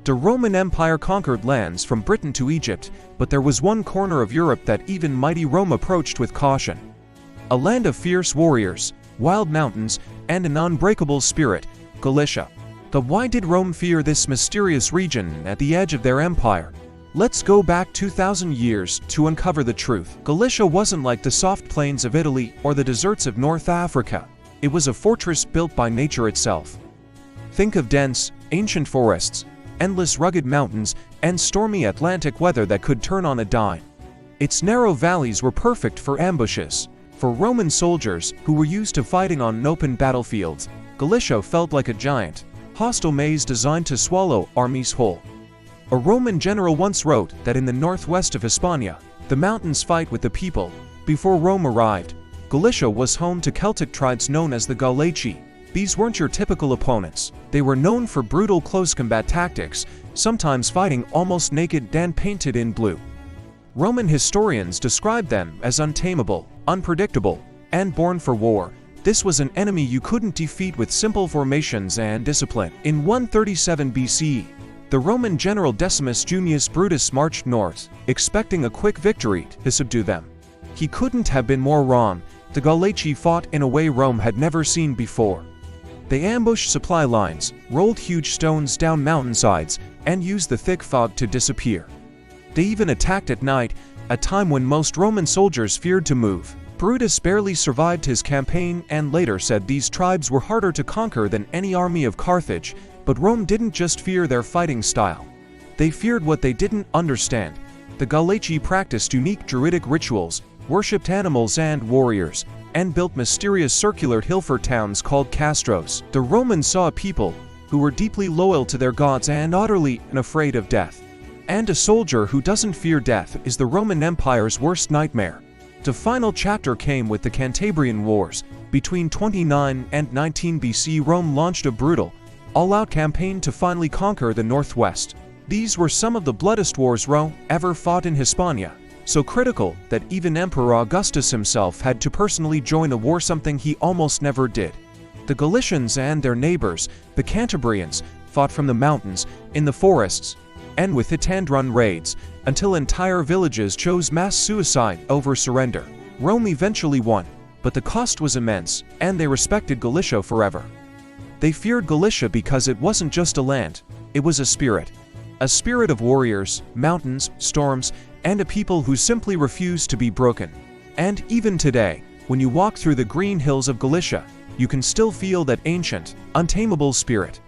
The Roman Empire conquered lands from Britain to Egypt, but there was one corner of Europe that even mighty Rome approached with caution. A land of fierce warriors, wild mountains, and an unbreakable spirit, Galicia. Why did Rome fear this mysterious region at the edge of their empire? Let's go back 2,000 years to uncover the truth. Galicia wasn't like the soft plains of Italy or the deserts of North Africa. It was a fortress built by nature itself. Think of dense, ancient forests, endless rugged mountains, and stormy Atlantic weather that could turn on a dime. Its narrow valleys were perfect for ambushes. For Roman soldiers who were used to fighting on open battlefields, Galicia felt like a giant, hostile maze designed to swallow armies whole. A Roman general once wrote that in the northwest of Hispania, the mountains fight with the people. Before Rome arrived, Galicia was home to Celtic tribes known as the Gallaeci. These weren't your typical opponents. They were known for brutal close combat tactics, sometimes fighting almost naked and painted in blue. Roman historians describe them as untamable, unpredictable, and born for war. This was an enemy you couldn't defeat with simple formations and discipline. In 137 BCE, the Roman general Decimus Junius Brutus marched north, expecting a quick victory to subdue them. He couldn't have been more wrong. The Gallaeci fought in a way Rome had never seen before. They ambushed supply lines, rolled huge stones down mountainsides, and used the thick fog to disappear. They even attacked at night, a time when most Roman soldiers feared to move. Brutus barely survived his campaign and later said these tribes were harder to conquer than any army of Carthage, but Rome didn't just fear their fighting style. They feared what they didn't understand. The Gallaeci practiced unique druidic rituals, worshipped animals and warriors, and built mysterious circular hill fort towns called castros. The Romans saw a people who were deeply loyal to their gods and utterly unafraid of death. And a soldier who doesn't fear death is the Roman Empire's worst nightmare. The final chapter came with the Cantabrian Wars. Between 29 and 19 BC, Rome launched a brutal, all-out campaign to finally conquer the northwest. These were some of the bloodiest wars Rome ever fought in Hispania, so critical that even Emperor Augustus himself had to personally join a war, something he almost never did. The Galicians and their neighbors, the Cantabrians, fought from the mountains, in the forests, and with hit-and-run raids, until entire villages chose mass suicide over surrender. Rome eventually won, but the cost was immense, and they respected Galicia forever. They feared Galicia because it wasn't just a land, it was a spirit of warriors, mountains, storms, and a people who simply refused to be broken. And even today, when you walk through the green hills of Galicia, you can still feel that ancient, untamable spirit.